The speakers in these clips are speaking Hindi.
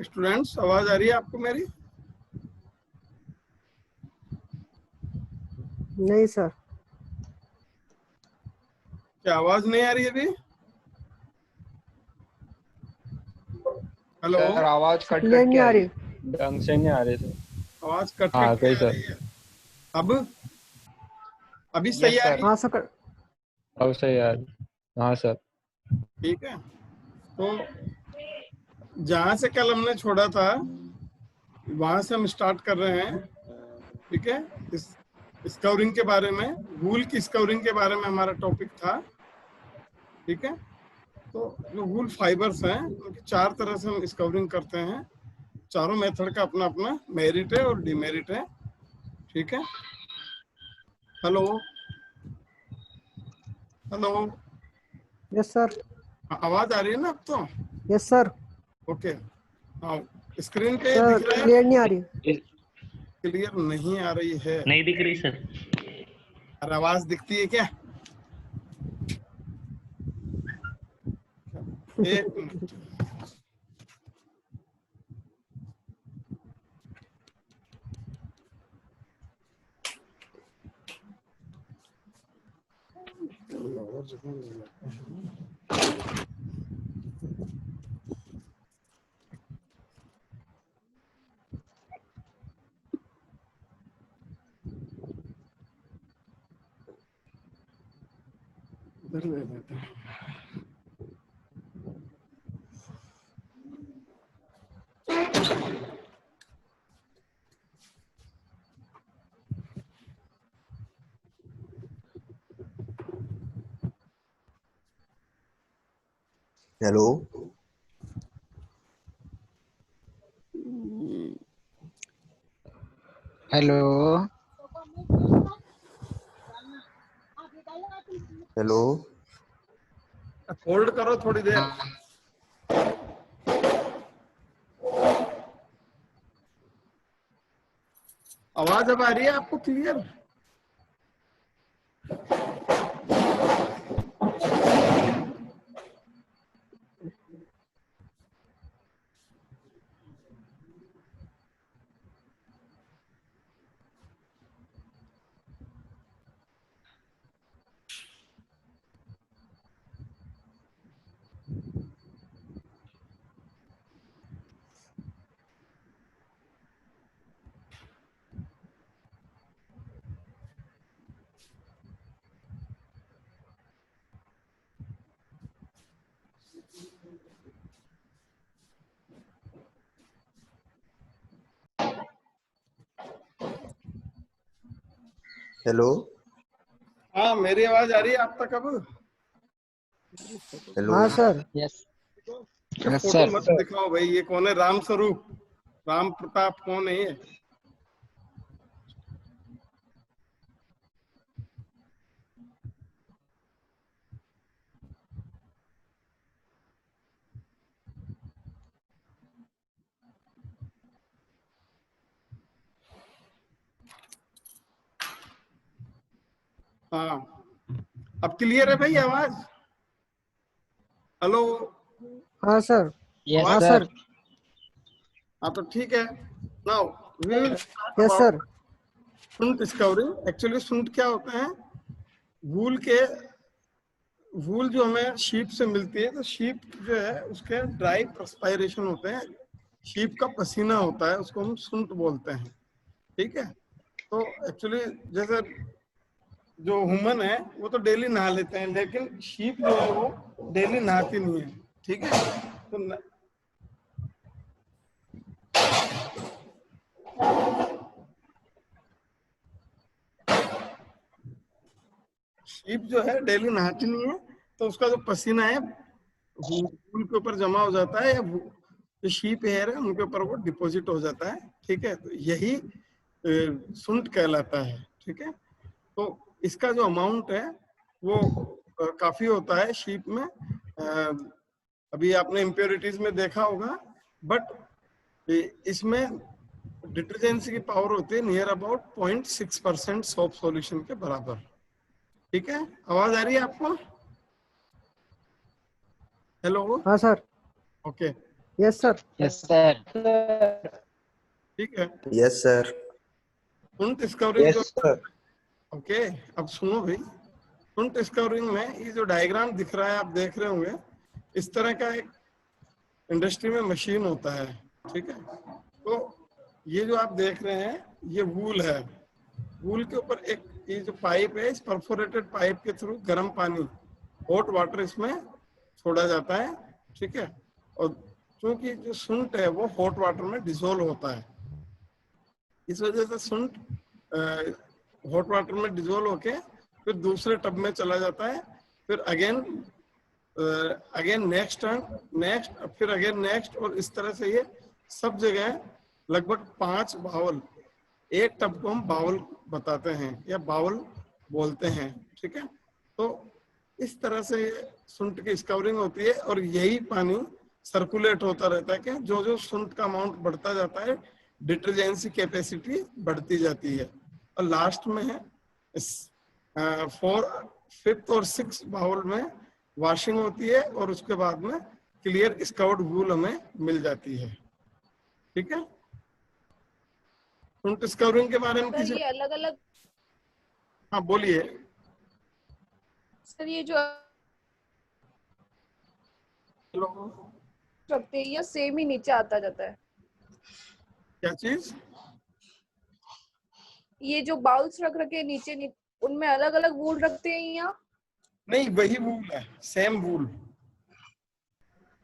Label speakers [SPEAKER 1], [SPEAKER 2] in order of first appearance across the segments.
[SPEAKER 1] स्टूडेंट्स, आवाज आ रही है आपको मेरी?
[SPEAKER 2] नहीं सर।
[SPEAKER 1] क्या आवाज नहीं आ रही है अभी? हेलो
[SPEAKER 3] सर आवाज कट
[SPEAKER 2] क्लियर
[SPEAKER 3] कट के
[SPEAKER 2] नहीं
[SPEAKER 3] आ
[SPEAKER 2] आ
[SPEAKER 3] रही
[SPEAKER 2] रही।
[SPEAKER 3] है।
[SPEAKER 4] ढंग से नहीं आ रहे थे।
[SPEAKER 1] आवाज कट
[SPEAKER 4] हाँ
[SPEAKER 1] कट के
[SPEAKER 4] कही
[SPEAKER 1] आ
[SPEAKER 4] सर।
[SPEAKER 1] रही है। अब अभी सही
[SPEAKER 3] यस
[SPEAKER 1] आ
[SPEAKER 3] सर।
[SPEAKER 1] रही
[SPEAKER 2] हाँ
[SPEAKER 1] है?
[SPEAKER 2] सर।
[SPEAKER 4] अब सही आ रही। हाँ सर।
[SPEAKER 1] ठीक है, तो जहां से कल हमने छोड़ा था वहां से हम स्टार्ट कर रहे हैं। ठीक है, इस स्कवरिंग के बारे में, वूल की स्कवरिंग के बारे में हमारा टॉपिक था। ठीक है, तो जो वूल फाइबर्स हैं उनकी 4 तरह से हम स्कवरिंग करते हैं। चारों मेथड का अपना अपना मेरिट है और डिमेरिट है। ठीक है, हेलो हेलो,
[SPEAKER 2] यस सर।
[SPEAKER 1] आवाज आ रही है ना अब तो?
[SPEAKER 2] Yes sir.
[SPEAKER 1] ओके, हाँ, स्क्रीन पे
[SPEAKER 2] सर
[SPEAKER 1] दिख रहा है?
[SPEAKER 2] क्लियर नहीं आ रही।
[SPEAKER 1] क्लियर नहीं आ रही है?
[SPEAKER 5] नहीं दिख रही सर।
[SPEAKER 1] अरे आवाज दिखती है क्या? एक मिनट। इधर दे देते हैं।
[SPEAKER 6] हेलो
[SPEAKER 3] हेलो
[SPEAKER 6] हेलो
[SPEAKER 1] होल्ड करो थोड़ी देर। आवाज अब आ रही है आपको क्लियर?
[SPEAKER 6] हेलो
[SPEAKER 1] हाँ, मेरी आवाज आ रही है आप तक अब?
[SPEAKER 6] हेलो
[SPEAKER 2] हाँ सर।
[SPEAKER 3] यस
[SPEAKER 1] ये
[SPEAKER 3] यस
[SPEAKER 1] फोटो
[SPEAKER 3] सर।
[SPEAKER 1] मत दिखाओ भाई, ये कौन है? राम स्वरूप, राम प्रताप कौन है ये? हाँ, अब क्लियर है भाई आवाज? हेलो,
[SPEAKER 2] हाँ सर।
[SPEAKER 3] यस
[SPEAKER 2] हाँ
[SPEAKER 3] सर।
[SPEAKER 2] सर।
[SPEAKER 1] हाँ तो ठीक है। Now we will talk
[SPEAKER 2] yes sir.
[SPEAKER 1] About shunt discovery. Actually shunt क्या होते हैं? वूल के, वूल जो हमें शीप से मिलती है, तो शीप जो है उसके ड्राई परस्पायरेशन होते हैं, शीप का पसीना होता है, उसको हम शुंट बोलते हैं। ठीक है, तो एक्चुअली जैसे जो ह्यूमन है वो तो डेली नहा लेते हैं, लेकिन शीप जो है वो डेली नहाती नहीं है। ठीक है, तो शीप जो है डेली नहाती नहीं है, तो उसका जो पसीना है वूल के ऊपर जमा हो जाता है, या जो शीप हेयर है उनके ऊपर वो डिपॉजिट हो जाता है। ठीक है, तो यही शुंट कहलाता है। ठीक है, तो इसका जो अमाउंट है वो काफी होता है शीप में। अभी आपने इम्प्योरिटीज में देखा होगा, बट इसमें डिटर्जेंसी की पावर होती है नियर अबाउट 0.6% सोप सॉल्यूशन के बराबर। ठीक है, आवाज आ रही है आपको? हेलो,
[SPEAKER 2] हाँ sir.
[SPEAKER 1] Okay,
[SPEAKER 2] yes sir.
[SPEAKER 4] Yes sir.
[SPEAKER 1] ठीक है।
[SPEAKER 6] Yes, sir.
[SPEAKER 1] सुन डिस्कवरिंग जो,
[SPEAKER 6] Yes, sir.
[SPEAKER 1] ओके, अब सुनो भाई, सुन डिस्कवरिंग में ये जो डायग्राम दिख रहा है आप देख रहे होंगे, इस तरह का एक इंडस्ट्री में मशीन होता है। ठीक है, तो ये जो आप देख रहे हैं ये वूल है। वूल के ऊपर एक ये जो पाइप है, इस परफोरेटेड पाइप के थ्रू गर्म पानी, हॉट वाटर इसमें छोड़ा जाता है। ठीक है, और क्योंकि जो सुंठ है वो हॉट वाटर में डिसोल्व होता है, इस वजह से सुंठ हॉट वाटर में डिसोल्व होके फिर दूसरे टब में चला जाता है, फिर अगेन नेक्स्ट नेक्स्ट, फिर अगेन नेक्स्ट, और इस तरह से ये सब जगह लगभग 5 बाउल, एक टब को हम बाउल बताते हैं या बाउल बोलते हैं। ठीक है, तो इस तरह से सुंठ की स्कवरिंग होती है और यही पानी सर्कुलेट होता रहता है कि जो जो सुंठ का अमाउंट बढ़ता जाता है डिटर्जेंसी कैपेसिटी बढ़ती जाती है, और लास्ट में है 5th और 6th बाउल में वॉशिंग होती है और उसके बाद में क्लियर स्काउट वूल हमें मिल जाती है। ठीक है, सुंठ स्कवरिंग के बारे में
[SPEAKER 3] सर
[SPEAKER 1] किसी,
[SPEAKER 3] ये अलग अलग,
[SPEAKER 1] हाँ बोलिए।
[SPEAKER 3] सर ये जो
[SPEAKER 1] हेलो,
[SPEAKER 3] रखते हैं ये सेम ही नीचे आता जाता है?
[SPEAKER 1] क्या चीज?
[SPEAKER 3] ये जो बाउल्स रख रखे हैं नीचे उनमें अलग अलग वूल रखते हैं या?
[SPEAKER 1] नहीं, वही वूल है, सेम वूल।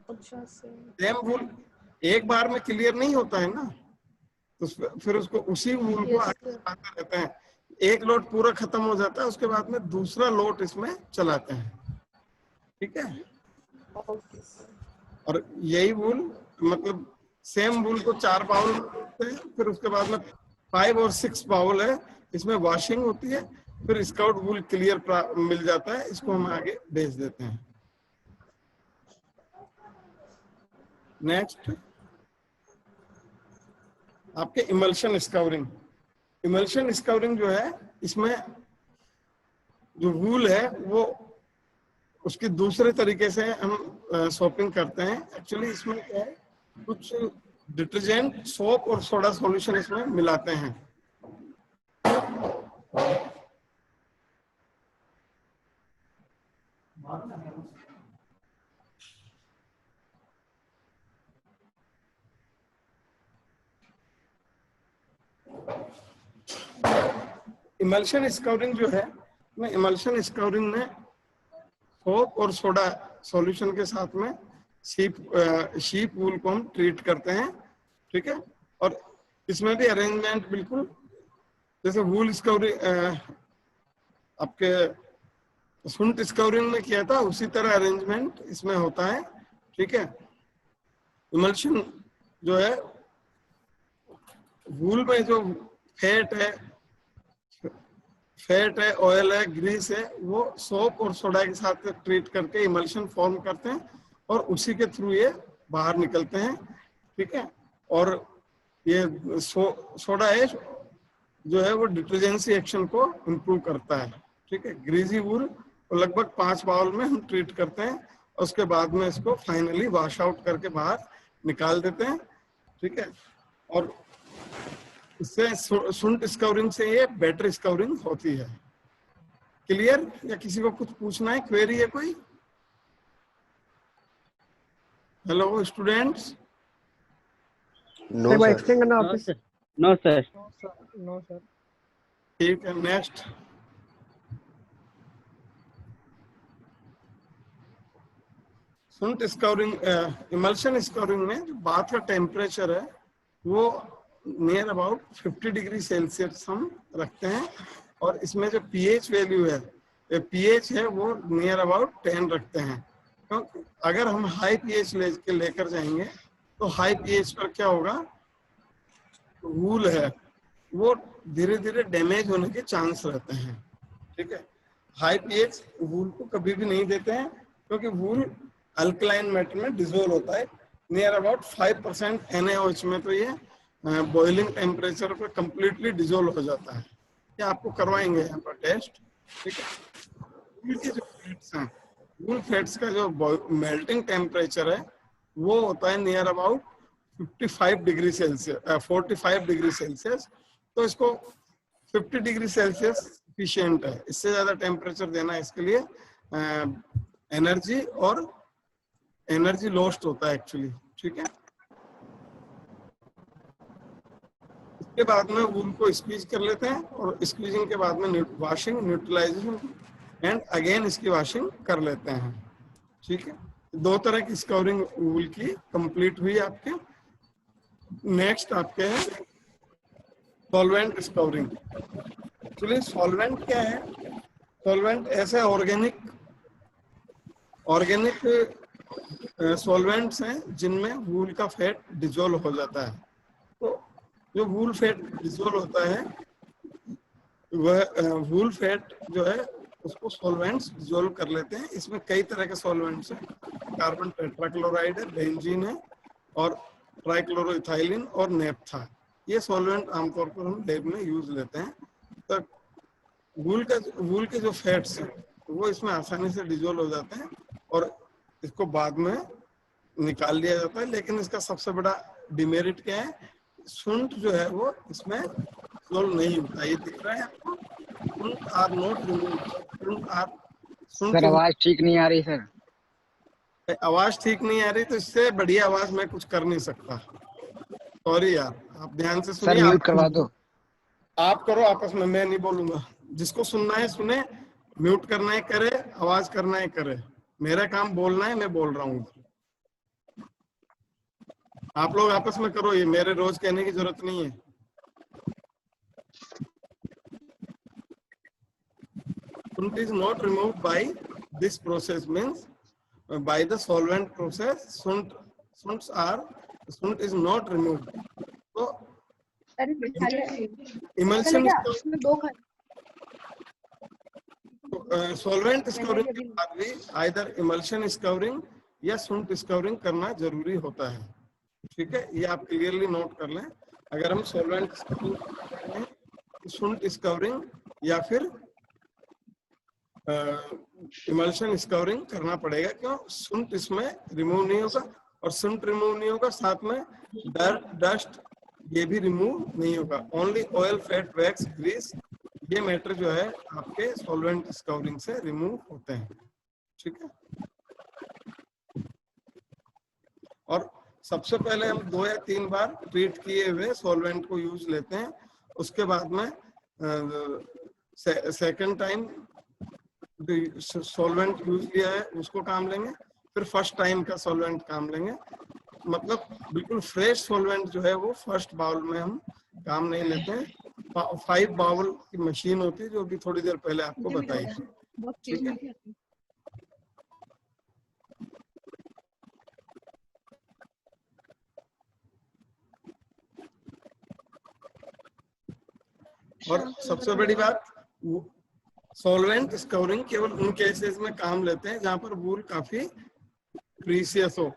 [SPEAKER 3] अच्छा
[SPEAKER 1] सेम वूल एक बार में क्लियर नहीं होता है ना, तो फिर उसको उसी वूल को आगे चलाते रहते हैं। एक लोट पूरा खत्म हो जाता है, उसके बाद में दूसरा लोट इसमें चलाते हैं। ठीक है,
[SPEAKER 3] ओके।
[SPEAKER 1] और यही वूल मतलब सेम वूल को 4 बाउल होते हैं, फिर उसके बाद में 5 और 6 बाउल है, इसमें वॉशिंग होती है, फिर स्काउट वूल क्लियर मिल जाता है, इसको हम आगे भेज देते हैं। नेक्स्ट आपके इमल्शन स्कवरिंग। इमल्शन स्कवरिंग जो है, इसमें जो वूल है वो उसकी दूसरे तरीके से हम सोपिंग करते हैं। एक्चुअली इसमें क्या है, कुछ डिटर्जेंट, सोप और सोडा सॉल्यूशन इसमें मिलाते हैं। इमल्शन स्कवरिंग जो है, इमल्शन स्कवरिंग में सोप और सोडा सॉल्यूशन के साथ में शीप वूल को हम ट्रीट करते हैं। ठीक है, और इसमें भी अरेंजमेंट बिल्कुल जैसे वूल स्कवरिंग आपके सुंठ स्कवरिंग में किया था, उसी तरह अरेंजमेंट इसमें होता है। ठीक है, इमल्शन जो है वूल में जो फैट है, ऑयल है, ग्रीस है, वो सोप और सोडा के साथ ट्रीट करके इमल्शन फॉर्म करते हैं और उसी के थ्रू ये बाहर निकलते हैं। ठीक है, और ये सोडा है जो है वो डिटर्जेंसी एक्शन को इम्प्रूव करता है। ठीक है, ग्रीजी वूल लगभग 5 बाउल में हम ट्रीट करते हैं और उसके बाद में इसको फाइनली वॉश आउट करके बाहर निकाल देते हैं। ठीक है, और इससे सुंठ स्कवरिंग से ये बेटर स्कवरिंग होती है। क्लियर? या किसी को कुछ पूछना है, क्वेरी है कोई? Hello students.
[SPEAKER 6] No, sir.
[SPEAKER 2] Explain करना office.
[SPEAKER 5] No sir.
[SPEAKER 2] No sir.
[SPEAKER 1] ठीक है, नेक्स्ट सुंठ स्कवरिंग, इमल्शन स्कवरिंग में जो बाथ का टेम्परेचर है वो नियर अबाउट 50 डिग्री सेल्सियस हम रखते हैं, और इसमें जो पीएच वैल्यू है, पीएच है वो नियर अबाउट 10 रखते हैं। क्योंकि अगर हम हाई पीएच लेकर जाएंगे तो हाई पीएच पर क्या होगा, वूल है वो धीरे धीरे डैमेज होने के चांस रहते हैं। ठीक है, हाई पीएच वूल को कभी भी नहीं देते हैं, क्योंकि वूल अल्कलाइन मैटर में डिसोल्व होता है। नियर अबाउट 5% NaOH में तो ये बॉइलिंग टेम्परेचर पर कंप्लीटली डिजोल्व हो जाता है। ये आपको करवाएंगे यहाँ पर टेस्ट, ठीक है। वूल के जो फैट्स हैं, वूल फैट्स का जो मेल्टिंग टेम्परेचर है वो होता है near about 55 degree Celsius, 45 degree Celsius. तो इसको 50 डिग्री सेल्सियस सफिशिएंट है। इससे ज्यादा टेम्परेचर देना इसके लिए एनर्जी लॉस्ट होता है एक्चुअली, ठीक है। इसके बाद में वूल को स्क्वीज कर लेते हैं और स्क्वीजिंग के बाद में वॉशिंग, न्यूट्रलाइजेशन एंड अगेन इसकी वॉशिंग कर लेते हैं, ठीक है। दो तरह की स्कवरिंग वूल की कंप्लीट हुई आपके। नेक्स्ट आपके है सॉल्वेंट स्कवरिंग। एक्चुअली सॉल्वेंट क्या है? सॉल्वेंट ऐसे ऑर्गेनिक सॉल्वेंट्स हैं जिनमें वूल का फैट डिजोल्व हो जाता है। तो जो वूल फैट डिजोल्व होता है वह वूल फैट जो है उसको सॉल्वेंट्स डिजोल्व कर लेते हैं। इसमें कई तरह के सॉल्वेंट्स हैं, कार्बन टेट्राक्लोराइड है, बेंजीन है और ट्राइक्लोरोइथाइलिन और नेप्था। ये सॉल्वेंट आमतौर पर हम लैब में यूज लेते हैं। तो वूल के जो फैट्स हैं वो इसमें आसानी से डिजोल्व हो जाते हैं और इसको बाद में निकाल लिया जाता है। लेकिन इसका सबसे बड़ा डिमेरिट क्या है? सुंठ जो है वो इसमें डिजोल्व नहीं होता। ये दिख रहा है आपको, सुंठ आर नॉट रिमूव्ड।
[SPEAKER 5] सर आवाज ठीक नहीं आ रही सर।
[SPEAKER 1] आवाज ठीक नहीं आ रही तो इससे बढ़िया आवाज मैं कुछ कर नहीं सकता, सॉरी यार। आप ध्यान से सुनिए।
[SPEAKER 5] सर म्यूट करवा दो।
[SPEAKER 1] आप करो आपस में, मैं नहीं बोलूंगा। जिसको सुनना है सुने, म्यूट करना है करे, आवाज करना है करे। मेरा काम बोलना है, मैं बोल रहा हूँ। आप लोग आपस में करो, ये मेरे रोज कहने की जरूरत नहीं है। Soot is not removed by this process, means by the solvent process. Soot is not removed. So emulsion solvent scouring के बाद भी आइदर इमल्शन स्कवरिंग या सुंठ स्कवरिंग करना जरूरी होता है, ठीक है। ये आप क्लियरली नोट कर लें। अगर हम सॉल्वेंट स्कवरिंग करते हैं, सुंठ स्कवरिंग या फिर इमल्शन स्कवरिंग करना पड़ेगा। क्यों? सुंठ इसमें रिमूव नहीं होगा और सुंठ रिमूव नहीं होगा, साथ में डस्ट ये भी रिमूव नहीं होगा। Only oil, fat, wax, grease, ये मैटर जो है आपके सॉल्वेंट स्कवरिंग से रिमूव होते हैं, ठीक है। और सबसे पहले हम 2 या 3 बार ट्रीट किए हुए सॉल्वेंट को यूज लेते हैं। उसके बाद में सेकंड टाइम जो सॉल्वेंट यूज लिया है उसको काम लेंगे, फिर फर्स्ट टाइम का सॉल्वेंट काम लेंगे। मतलब बिल्कुल फ्रेश सॉल्वेंट जो है वो फर्स्ट बाउल में हम काम नहीं लेते हैं। 5 बाउल की मशीन होती है जो भी थोड़ी देर पहले आपको बताई थी, ठीक है। और सबसे बड़ी बात, सॉल्वेंट स्कवरिंग केवल उन केसेस में काम लेते हैं जहां पर वूल काफी प्रीसियस हो,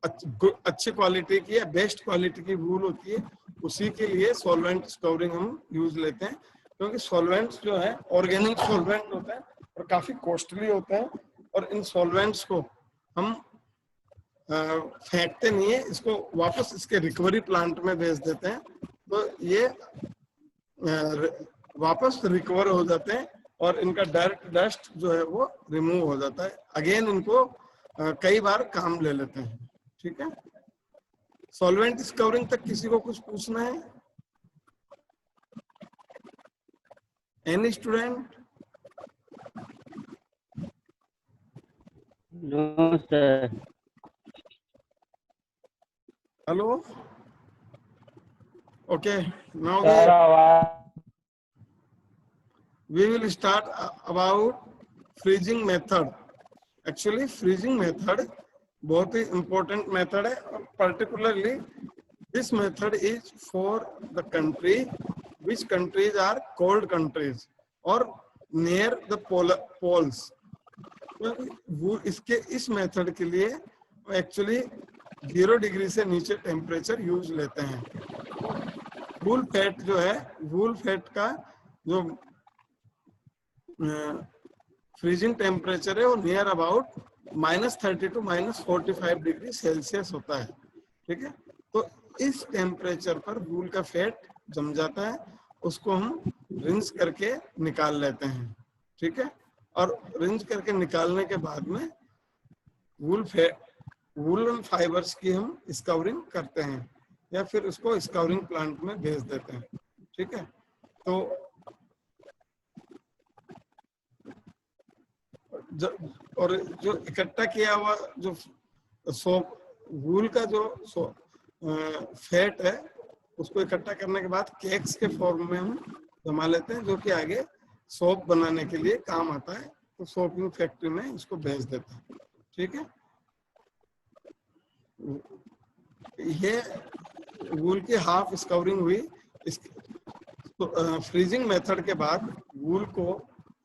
[SPEAKER 1] अच्छी क्वालिटी की या बेस्ट क्वालिटी की वूल होती है, उसी के लिए सॉल्वेंट स्कवरिंग हम यूज लेते हैं। क्योंकि सॉल्वेंट्स जो है ऑर्गेनिक सॉल्वेंट होता है और काफी कॉस्टली होता है, और इन सॉल्वेंट्स को हम फेंकते नहीं है, इसको वापस इसके रिकवरी प्लांट में भेज देते हैं। तो ये वापस रिकवर हो जाते हैं और इनका डस्ट जो है वो रिमूव हो जाता है। अगेन इनको कई बार काम ले लेते हैं, ठीक है। सॉल्वेंट स्कवरिंग तक किसी को कुछ पूछना है? Any student?
[SPEAKER 7] No sir.
[SPEAKER 1] Hello, okay, now we will start about freezing method. Actually freezing method बहुत ही important method है, और particularly this method is for the country which countries are cold countries or near the poles. वो इसके इस मेथड के लिए एक्चुअली 0 डिग्री से नीचे टेम्परेचर यूज लेते हैं। वूल फैट जो है, वूल फैट का जो फ्रीजिंग टेम्परेचर है वो near about -30 to -45 degree Celsius होता है, ठीक है। तो इस टेम्परेचर पर वूल का फैट जम जाता है, उसको हम रिंस करके निकाल लेते हैं, ठीक है। और रिंस करके निकालने के बाद में वूलन फाइबर्स की हम स्काउरिंग करते हैं या फिर उसको स्काउरिंग प्लांट में भेज देते हैं, ठीक है। तो और जो इकट्ठा किया हुआ जो वूल का जो फैट है उसको इकट्ठा करने के बाद केक्स के फॉर्म में हम जमा लेते हैं, जो कि आगे सोप बनाने के लिए काम आता है। तो सोपिंग फैक्ट्री में इसको भेज देते हैं, ठीक है। ये वूल की हाफ स्काउरिंग हुई। फ्रीजिंग मेथड के बाद वूल को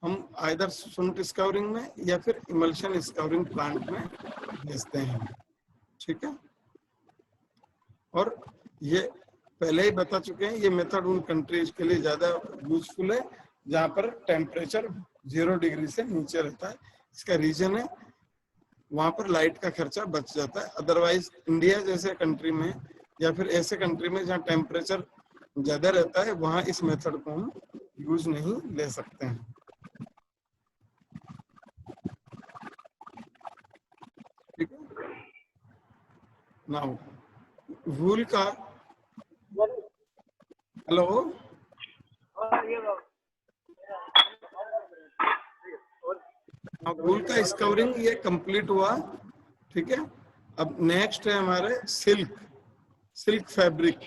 [SPEAKER 1] हम आइदर सुंट स्काउरिंग में या फिर इमल्शन स्काउरिंग प्लांट में भेजते हैं, ठीक है। और ये पहले ही बता चुके हैं, ये मेथड उन कंट्रीज के लिए ज्यादा यूजफुल है जहाँ पर टेम्परेचर 0 डिग्री से नीचे रहता है। इसका रीजन है वहां पर लाइट का खर्चा बच जाता है। अदरवाइज इंडिया जैसे कंट्री में या फिर ऐसे कंट्री में जहाँ टेम्परेचर ज्यादा रहता है वहां इस मेथड को हम यूज नहीं ले सकते हैं, ठीक है। नाउ वूल का, हेलो, वूल का स्कवरिंग ये कंप्लीट हुआ, ठीक है। अब नेक्स्ट है हमारे सिल्क फैब्रिक।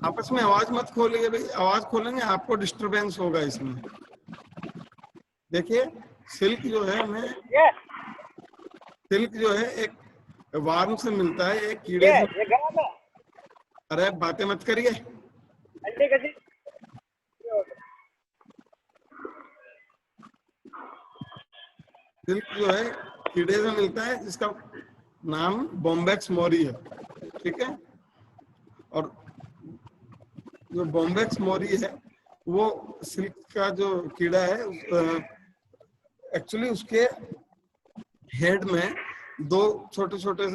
[SPEAKER 1] आपस में आवाज मत खोलिए भाई, आवाज खोलेंगे आपको डिस्टरबेंस होगा इसमें। देखिए सिल्क जो है हमें, सिल्क जो है एक वार्म से मिलता है, एक कीड़े से। अरे बातें मत करिए। सिल्क जो है कीड़े से मिलता है जिसका नाम बॉम्बैक्स मोरी है, ठीक है। और जो बॉम्बैक्स मोरी है वो सिल्क का जो कीड़ा है, एक्चुअली उसके हेड में दो छोटे छोटे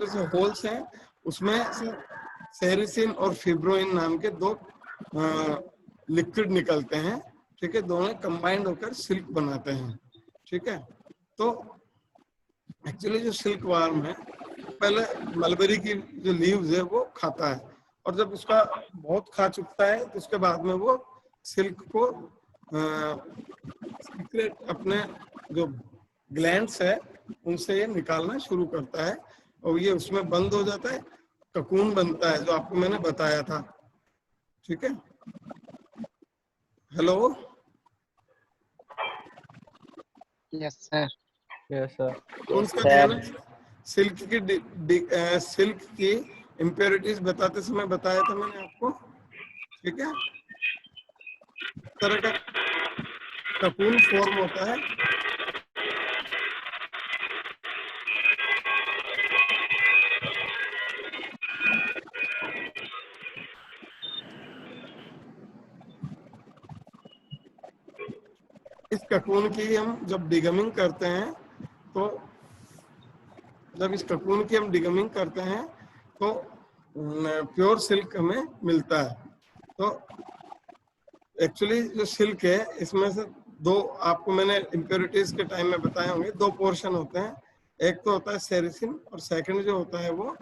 [SPEAKER 1] से होल्स हैं, उसमें से सेरिसिन और फिब्रोइन नाम के दो लिक्विड निकलते हैं, ठीक है। दोनों कंबाइंड होकर सिल्क बनाते हैं, ठीक है। तो एक्चुअली जो सिल्क वार्म है पहले मलबेरी की जो लीव्स है वो खाता है, और जब उसका बहुत खा चुकता है तो उसके बाद में वो सिल्क को सीक्रेट अपने जो ग्लैंड्स है उनसे ये निकालना शुरू करता है, और ये उसमें बंद हो जाता है, ककून बनता है जो आपको मैंने बताया था, ठीक है। Hello,
[SPEAKER 5] yes sir.
[SPEAKER 4] Yes sir.
[SPEAKER 1] तो उसका ध्यान सिल्क की इम्प्योरिटीज बताते समय बताया था मैंने आपको, ठीक है। इस तरह का ककून फॉर्म होता है। इस ककून की हम जब डिगमिंग करते हैं तो प्योर सिल्क हमें मिलता है। तो एक्चुअली जो सिल्क है इसमें से दो आपको मैंने इम्प्योरिटीज के टाइम में बताए होंगे, दो पोर्शन होते हैं। एक तो होता है सेरिसिन और सेकंड जो होता है वो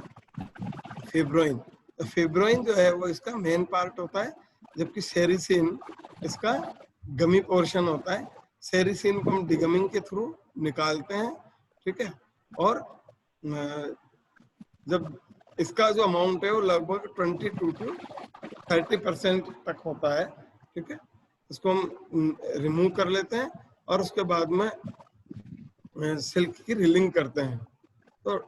[SPEAKER 1] फिब्रोइन। तो फिब्रोइन जो है वो इसका मेन पार्ट होता है, जबकि सेरिसिन इसका गमी पोर्शन होता है। सेरिसिन को हम डिगमिंग के थ्रू निकालते हैं, ठीक है। और जब इसका जो अमाउंट है वो लगभग 22 to 30% तक होता है, ठीक है। इसको हम रिमूव कर लेते हैं और उसके बाद में सिल्क की रीलिंग करते हैं। तो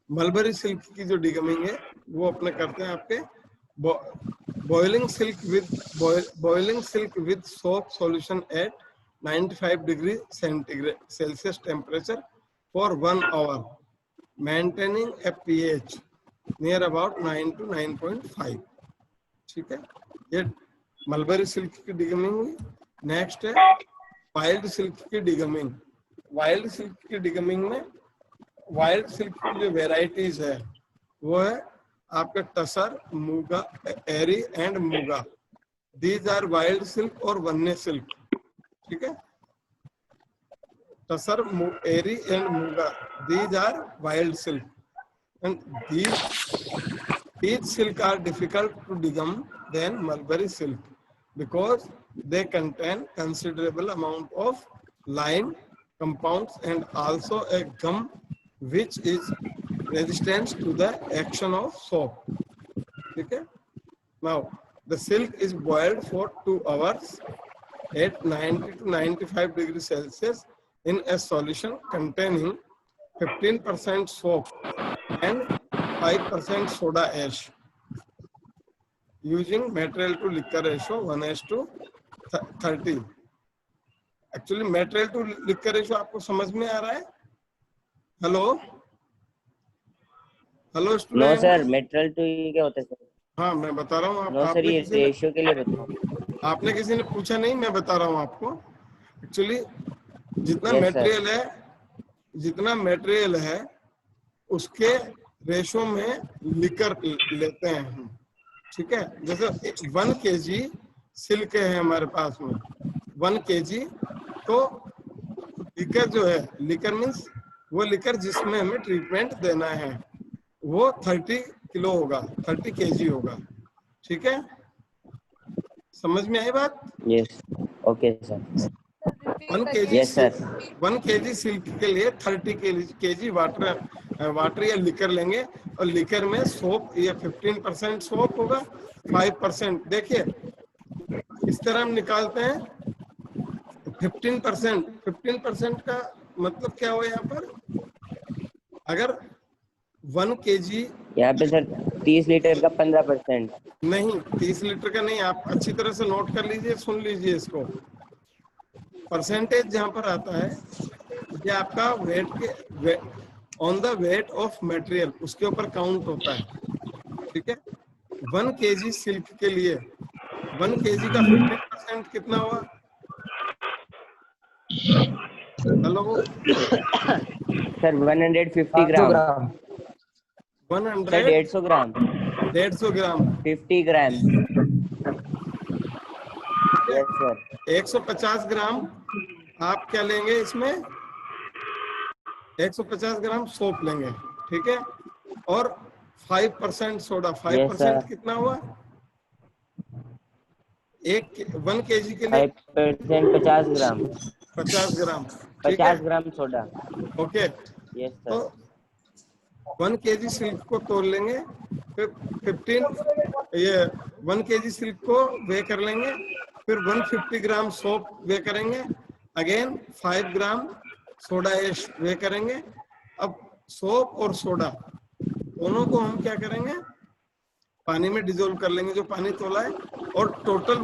[SPEAKER 1] मलबरी सिल्क की जो डिगमिंग है वो अपने करते हैं आपके boiling silk with soap solution at 95 degree Celsius temperature for 1 hour. maintaining a pH near about 9 to 9.5. ठीक है, ये मलबरी सिल्क की डिगमिंग हुई। नेक्स्ट है वाइल्ड सिल्क की डिगमिंग। वाइल्ड सिल्क की डिगमिंग में वाइल्ड सिल्क की जो वेराइटीज है वो है आपका tussar, muga, eri and muga. These are wild silk और वन्य सिल्क। ठीक है, tussar, eri and muga, these are wild silk and these silk are difficult to degum than mulberry silk because they contain considerable amount of lime compounds and also a gum which is resistant to the action of soap. Okay, now the silk is boiled for 2 hours at 90 to 95 degrees Celsius in a solution containing 15% soap and 5% soda ash using material to liquor ratio 1:30. Actually material to liquor ratio आपको समझ में आ रहा है? Hello hello
[SPEAKER 7] no
[SPEAKER 1] student.
[SPEAKER 7] Sir, material to ये क्या होता है सर?
[SPEAKER 1] हाँ मैं बता रहा हूँ।
[SPEAKER 7] नो सर, ये रेशियो के लिए बताओ।
[SPEAKER 1] आपने किसी ने पूछा नहीं, मैं बता रहा हूँ आपको। एक्चुअली जितना
[SPEAKER 7] Yes,
[SPEAKER 1] मटेरियल है, जितना मटेरियल है उसके रेशो में लिकर लेते हैं हम। ठीक है, जैसे 1 kg सिल्क है हमारे पास में, 1 kg, तो लिकर जो है, लिकर मीन्स वो लिकर जिसमें हमें ट्रीटमेंट देना है वो 30 किलो होगा, 30 kg होगा। ठीक है, समझ में आई बात?
[SPEAKER 7] Yes, okay sir.
[SPEAKER 1] 1 kg
[SPEAKER 7] yes sir.
[SPEAKER 1] 1 kg silk के लिए 30 kg वाटर या लिकर लेंगे और लिकर में सोप या 15% सोप होगा, 5%। देखिए इस तरह हम निकालते हैं 15% का मतलब क्या हुआ यहाँ पर? अगर 1 kg,
[SPEAKER 7] यहाँ पे सर 30 लीटर का 15%।
[SPEAKER 1] नहीं 30 लीटर का नहीं, आप अच्छी तरह से नोट कर लीजिए, सुन लीजिए इसको। परसेंटेज जहां पर आता है ये आपका वेट के on the weight of material, उसके ऊपर काउंट होता है। ठीक है, 1 kg सिल्क के लिए 1 kg का 15% कितना हुआ? Hello
[SPEAKER 7] sir 150 gram.
[SPEAKER 1] 100
[SPEAKER 7] sir 150 gram.
[SPEAKER 1] 150 gram
[SPEAKER 7] 50 gram. Yes sir.
[SPEAKER 1] 150 gram आप क्या लेंगे इसमें? 150 ग्राम सोप लेंगे। ठीक है, और 5% सोडा। 5% कितना हुआ? 1 kg के लिए
[SPEAKER 7] 5% 50 ग्राम।
[SPEAKER 1] 50 ग्राम। ठीक है,
[SPEAKER 7] 50 ग्राम सोडा।
[SPEAKER 1] ओके।
[SPEAKER 7] यस
[SPEAKER 1] तो
[SPEAKER 7] सर।
[SPEAKER 1] 1 kg सिल्क को तोड़ लेंगे, फिर 1 kg सिल्क को वे कर लेंगे, फिर 150 ग्राम सोप वे करेंगे, अगेन 5 ग्राम सोडा ऐश वे करेंगे। अब सोप और सोडा दोनों को हम क्या करेंगे? पानी में डिजोल्व कर लेंगे, जो पानी तोला है। और total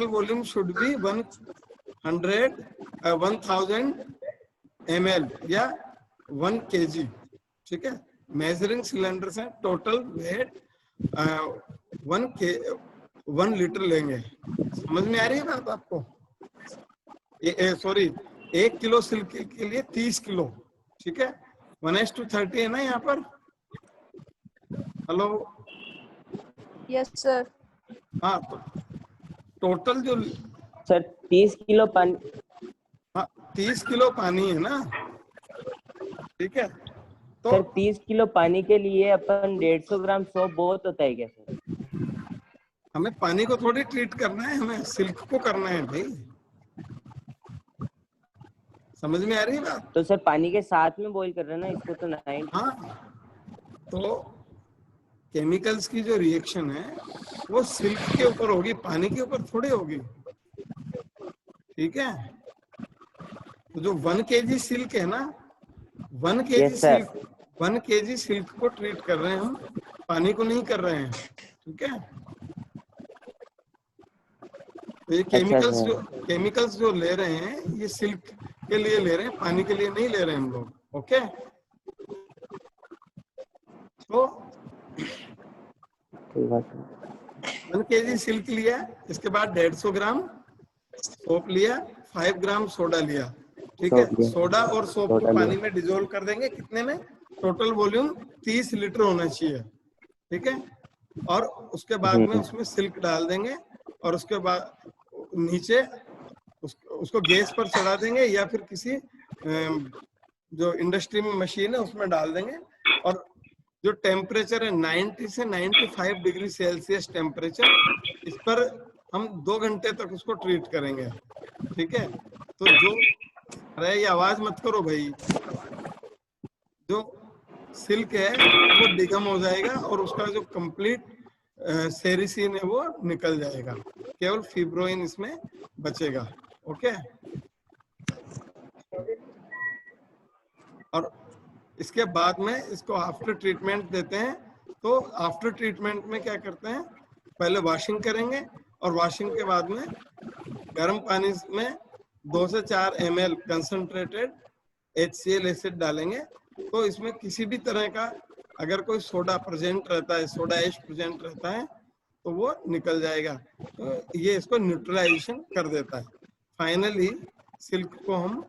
[SPEAKER 1] volume should be 1000 ml या 1 kg। ठीक है, मेजरिंग सिलेंडर्स हैं, टोटल वेट 1 लीटर लेंगे। समझ में आ रही है बात आपको? सॉरी, 1 किलो सिल्क के लिए 30 किलो। ठीक है, 1:30 है ना यहाँ पर? Hello
[SPEAKER 3] yes sir.
[SPEAKER 1] हाँ, तो टोटल जो
[SPEAKER 7] सर 30 किलो पानी।
[SPEAKER 1] हाँ 30 किलो पानी है ना। ठीक है, तो
[SPEAKER 7] सर 30 किलो पानी के लिए अपन 150 ग्राम सोप बहुत होता है क्या सर?
[SPEAKER 1] हमें पानी को थोड़ी ट्रीट करना है, हमें सिल्क को करना है भाई। समझ में आ रही है बात?
[SPEAKER 7] तो सर पानी के साथ में बॉईल कर रहे हैं ना इसको, तो 9।
[SPEAKER 1] हाँ, तो केमिकल्स की जो रिएक्शन है वो सिल्क के ऊपर होगी, पानी के ऊपर थोड़ी होगी। ठीक है, तो जो 1 kg सिल्क है ना, 1 kg
[SPEAKER 7] Yes, sir.
[SPEAKER 1] Silk 1 kg silk को ट्रीट कर रहे हैं हम, पानी को नहीं कर रहे हैं। ठीक है, तो ये केमिकल्स जो ले रहे हैं ये सिल्क के लिए ले रहे हैं, पानी के लिए नहीं ले रहे हैं हम लोग। ओके, तो 1 kg सिल्क लिया, इसके बाद 150 ग्राम सोप लिया, 5 ग्राम सोडा लिया, ठीक है। सोडा और सोप को पानी में डिजोल्व कर देंगे, कितने में? टोटल वॉल्यूम 30 लीटर होना चाहिए, ठीक है। और उसके बाद में उसमें सिल्क डाल देंगे और उसके बाद नीचे उसको गैस पर चढ़ा देंगे या फिर किसी जो इंडस्ट्री में मशीन है उसमें डाल देंगे। और जो टेम्परेचर है 90 से 95 डिग्री सेल्सियस टेम्परेचर, इस पर हम 2 घंटे तक उसको ट्रीट करेंगे, ठीक है। तो जो, अरे ये आवाज मत करो भाई, जो सिल्क है वो डिगम हो जाएगा और उसका जो कंप्लीट सेरिसिन है वो निकल जाएगा, केवल फिब्रोइन इसमें बचेगा, ओके। और इसके बाद में इसको आफ्टर ट्रीटमेंट देते हैं। तो आफ्टर ट्रीटमेंट में क्या करते हैं, पहले वॉशिंग करेंगे और वॉशिंग के बाद में गर्म पानी में 2 से 4 ml कंसंट्रेटेड HCl एसिड डालेंगे। तो इसमें किसी भी तरह का अगर कोई सोडा प्रेजेंट रहता है, सोडा ऐश प्रेजेंट रहता है तो वो निकल जाएगा। तो ये इसको न्यूट्रलाइजेशन कर देता है। फाइनली सिल्क को हम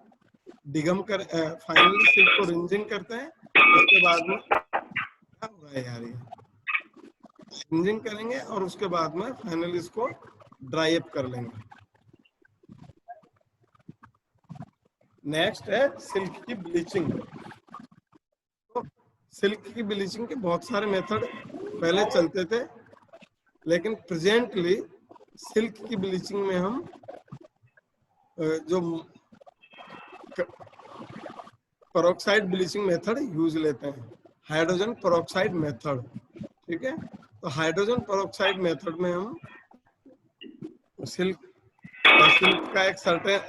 [SPEAKER 1] डिगम कर, फाइनली सिल्क को रिंजिंग करते हैं। उसके बाद में क्या हो रहा है यार, ये रिंजिंग करेंगे और उसके बाद में फाइनली इसको ड्राई अप कर लेंगे। नेक्स्ट है सिल्क की ब्लीचिंग। तो सिल्क की ब्लीचिंग के बहुत सारे मेथड पहले चलते थे, लेकिन प्रेजेंटली सिल्क की ब्लीचिंग में हम जो पेरोक्साइड ब्लीचिंग मेथड यूज लेते हैं, हाइड्रोजन पेरोक्साइड मेथड, ठीक है। तो हाइड्रोजन पेरोक्साइड मेथड में हम सिल्क का एक certain,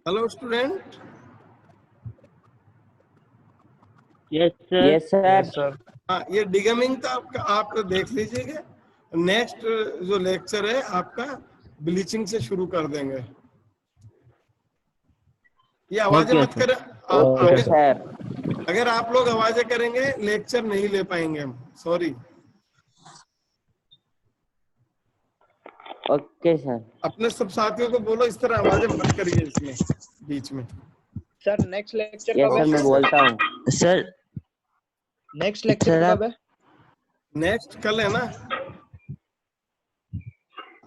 [SPEAKER 1] hello student,
[SPEAKER 7] yes sir. Yes
[SPEAKER 4] yes
[SPEAKER 7] sir.
[SPEAKER 4] Sir.
[SPEAKER 1] हाँ ये डिगमिंग का आपका आप देख लीजिएगा। नेक्स्ट जो लेक्चर है आपका ब्लीचिंग से शुरू कर देंगे। ये आवाजें मत करें,
[SPEAKER 7] ओके सर।
[SPEAKER 1] अगर आप लोग आवाजें करेंगे लेक्चर नहीं ले पाएंगे हम, सॉरी।
[SPEAKER 7] Okay sir.
[SPEAKER 1] अपने सब साथियों को बोलो इस तरह आवाजें मत करिए इसमें बीच में।
[SPEAKER 2] सर नेक्स्ट लेक्चर
[SPEAKER 7] यस
[SPEAKER 2] कब
[SPEAKER 7] सर,
[SPEAKER 2] है?
[SPEAKER 7] मैं बोलता हूँ।
[SPEAKER 8] सर
[SPEAKER 2] नेक्स्ट लेक्चर कब है?
[SPEAKER 1] नेक्स्ट कल है ना,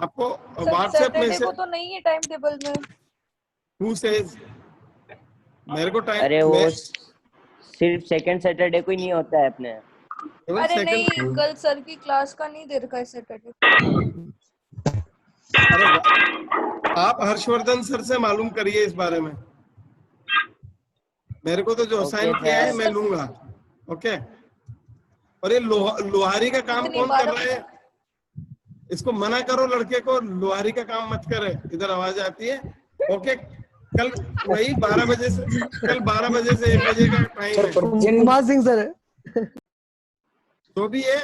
[SPEAKER 1] आपको
[SPEAKER 3] सर
[SPEAKER 1] व्हाट्सएप में
[SPEAKER 3] सैटरडे
[SPEAKER 1] से
[SPEAKER 3] को तो नहीं है टाइम टेबल में।
[SPEAKER 1] हु सेज, मेरे को टाइम,
[SPEAKER 7] अरे वो सिर्फ सेकंड सैटरडे को ही नहीं होता है अपने।
[SPEAKER 1] केवल
[SPEAKER 3] अरे नहीं,
[SPEAKER 1] सेकंड।
[SPEAKER 3] कल सर की क्लास का नहीं दे रखा है सैटरडे।
[SPEAKER 1] अरे आप हर्षवर्धन सर से मालूम करिए इस बारे में, मेरे को तो जो असाइन
[SPEAKER 7] ओके
[SPEAKER 1] किया है
[SPEAKER 7] सर।
[SPEAKER 1] मैं लूंगा, ओके। और ये लोहारी का काम
[SPEAKER 3] इतनी
[SPEAKER 1] कौन
[SPEAKER 3] बार
[SPEAKER 1] कर रहा है, इसको मना करो, लड़के को लोहारी का काम मत करे, इधर आवाज आती है, ओके। कल वही 12 बजे से, कल 12 बजे से 1 बजे का टाइम है,
[SPEAKER 2] उमा सिंह सर है।
[SPEAKER 1] जो भी है,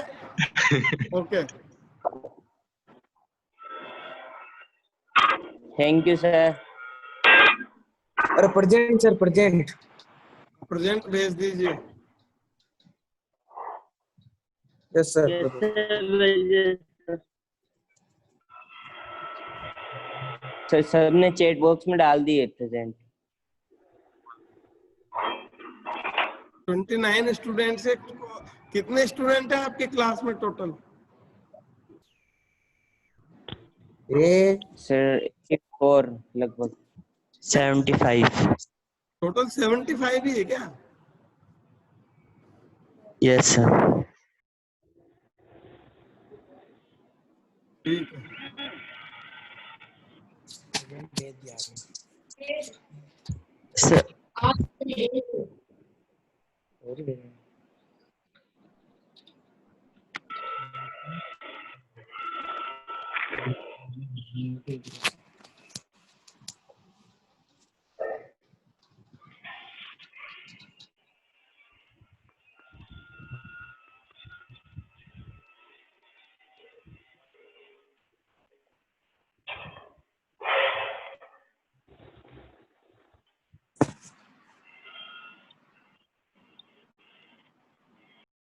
[SPEAKER 1] ओके।
[SPEAKER 7] Thank you sir.
[SPEAKER 8] अरे प्रेजेंट सर, प्रेजेंट
[SPEAKER 1] प्रेजेंट भेज दीजिए।
[SPEAKER 8] Yes sir.
[SPEAKER 7] Yes sir. Sir सबने चैट बॉक्स में डाल दिए प्रेजेंट।
[SPEAKER 1] 29 स्टूडेंट से कितने स्टूडेंट है आपके क्लास में टोटल?
[SPEAKER 8] ये
[SPEAKER 7] सर 4 लगभग
[SPEAKER 8] 75।
[SPEAKER 1] टोटल 75 ही है क्या?
[SPEAKER 8] Yes sir.
[SPEAKER 1] ठीक है।
[SPEAKER 8] सर